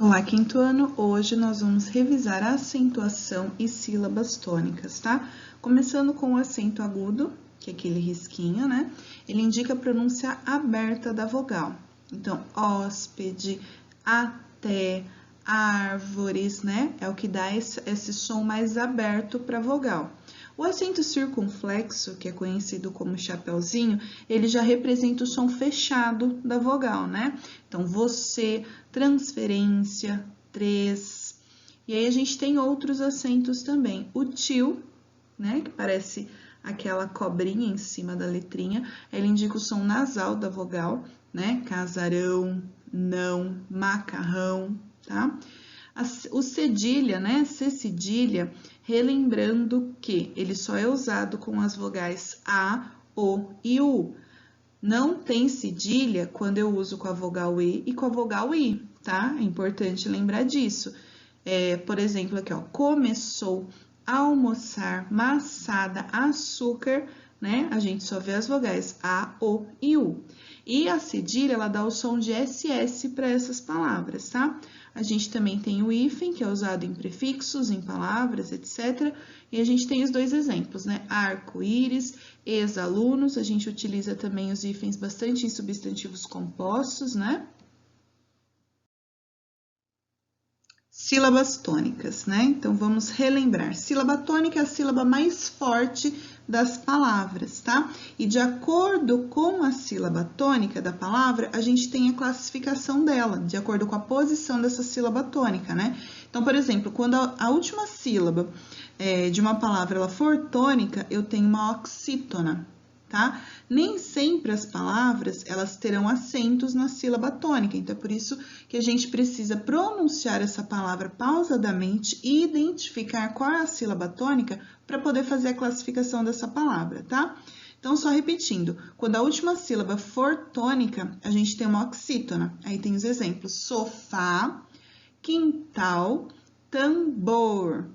Olá, quinto ano! Hoje nós vamos revisar a acentuação e sílabas tônicas, tá? Começando com o acento agudo, que é aquele risquinho, né? Ele indica a pronúncia aberta da vogal. Então, hóspede, até, árvores, né? É o que dá esse som mais aberto para a vogal. O acento circunflexo, que é conhecido como chapeuzinho, ele já representa o som fechado da vogal, né? Então, você, transferência, três. E aí a gente tem outros acentos também. O tio, né? Que parece aquela cobrinha em cima da letrinha, ele indica o som nasal da vogal, né? Casarão, não, macarrão, tá? O cedilha, né? C cedilha, relembrando que ele só é usado com as vogais A, O e U. Não tem cedilha quando eu uso com a vogal E e com a vogal I, tá? É importante lembrar disso. Por exemplo, aqui, ó, começou, almoçar, maçada, açúcar, né? A gente só vê as vogais A, O e U. E a cedilha, ela dá o som de SS para essas palavras, tá? A gente também tem o hífen, que é usado em prefixos, em palavras, etc. E a gente tem os dois exemplos, né? Arco-íris, ex-alunos, a gente utiliza também os hífens bastante em substantivos compostos, né? Sílabas tônicas, né? Então, vamos relembrar. Sílaba tônica é a sílaba mais forte das palavras, tá? E de acordo com a sílaba tônica da palavra, a gente tem a classificação dela, de acordo com a posição dessa sílaba tônica, né? Então, por exemplo, quando a última sílaba de uma palavra ela for tônica, eu tenho uma oxítona, tá? Nem sempre as palavras, elas terão acentos na sílaba tônica, então é por isso que a gente precisa pronunciar essa palavra pausadamente e identificar qual é a sílaba tônica para poder fazer a classificação dessa palavra, tá? Então, só repetindo, quando a última sílaba for tônica, a gente tem uma oxítona. Aí tem os exemplos, sofá, quintal, tambor,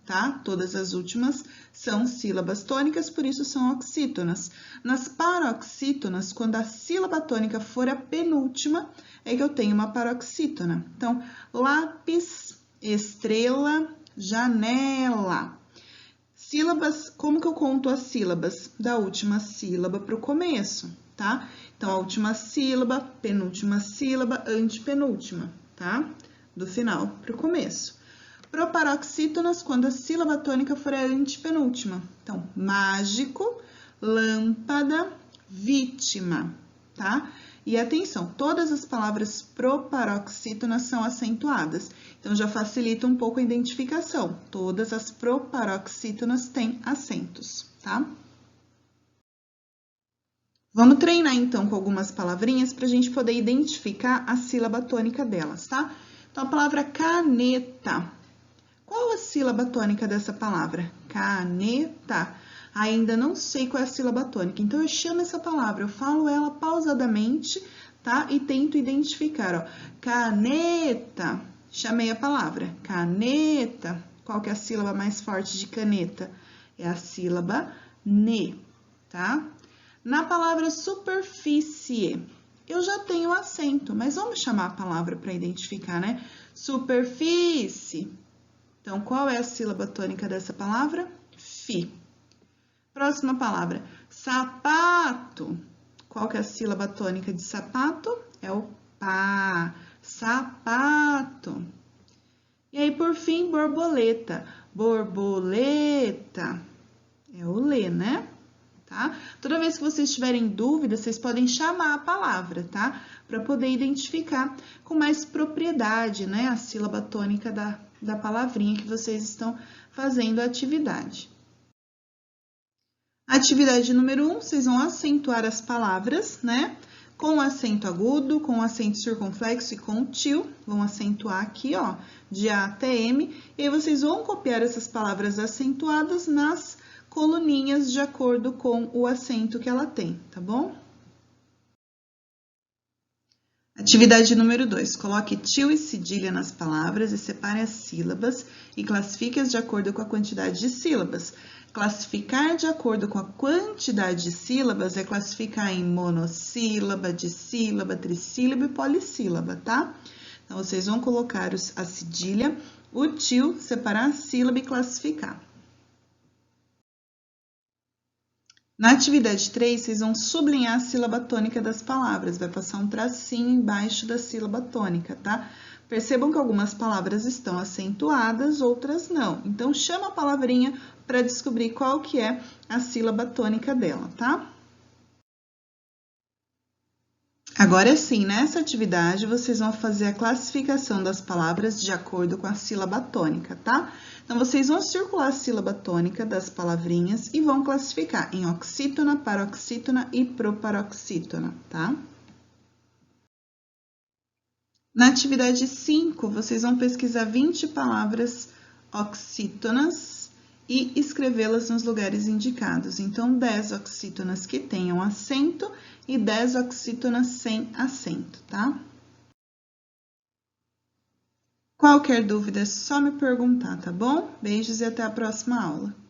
tá? Todas as últimas são sílabas tônicas, por isso são oxítonas. Nas paroxítonas, quando a sílaba tônica for a penúltima, é que eu tenho uma paroxítona. Então, lápis, estrela, janela. Sílabas, como que eu conto as sílabas? Da última sílaba para o começo, tá? Então, a última sílaba, penúltima sílaba, antepenúltima, tá? Do final para o começo. Proparoxítonas, quando a sílaba tônica for a antepenúltima. Então, mágico, lâmpada, vítima, tá? E atenção, todas as palavras proparoxítonas são acentuadas. Então, já facilita um pouco a identificação. Todas as proparoxítonas têm acentos, tá? Vamos treinar, então, com algumas palavrinhas para a gente poder identificar a sílaba tônica delas, tá? Então, a palavra caneta. Qual a sílaba tônica dessa palavra? Caneta. Ainda não sei qual é a sílaba tônica, então eu chamo essa palavra, eu falo ela pausadamente, tá? E tento identificar, ó. Caneta. Chamei a palavra. Caneta. Qual que é a sílaba mais forte de caneta? É a sílaba ne, tá? Na palavra superfície, eu já tenho acento, mas vamos chamar a palavra para identificar, né? Superfície. Então, qual é a sílaba tônica dessa palavra? Fi. Próxima palavra, sapato. Qual que é a sílaba tônica de sapato? É o pá. Sapato. E aí, por fim, borboleta. Borboleta. É o lê, né? Tá? Toda vez que vocês tiverem dúvida, vocês podem chamar a palavra, tá? Para poder identificar com mais propriedade, né? A sílaba tônica da palavrinha que vocês estão fazendo a atividade. Atividade número 1, vocês vão acentuar as palavras, né? Com acento agudo, com acento circunflexo e com tio. Vão acentuar aqui, ó, de A até M. E aí vocês vão copiar essas palavras acentuadas nas coluninhas de acordo com o acento que ela tem, tá bom? Atividade número 2. Coloque tio e cedilha nas palavras e separe as sílabas e classifique-as de acordo com a quantidade de sílabas. Classificar de acordo com a quantidade de sílabas é classificar em monossílaba, dissílaba, trissílaba e polissílaba, tá? Então, vocês vão colocar a cedilha, o til, separar a sílaba e classificar. Na atividade 3, vocês vão sublinhar a sílaba tônica das palavras, vai passar um tracinho embaixo da sílaba tônica, tá? Percebam que algumas palavras estão acentuadas, outras não. Então, chama a palavrinha para descobrir qual que é a sílaba tônica dela, tá? Agora sim, nessa atividade, vocês vão fazer a classificação das palavras de acordo com a sílaba tônica, tá? Então, vocês vão circular a sílaba tônica das palavrinhas e vão classificar em oxítona, paroxítona e proparoxítona, tá? Na atividade 5, vocês vão pesquisar 20 palavras oxítonas e escrevê-las nos lugares indicados. Então, 10 oxítonas que tenham acento e 10 oxítonas sem acento, tá? Qualquer dúvida é só me perguntar, tá bom? Beijos e até a próxima aula.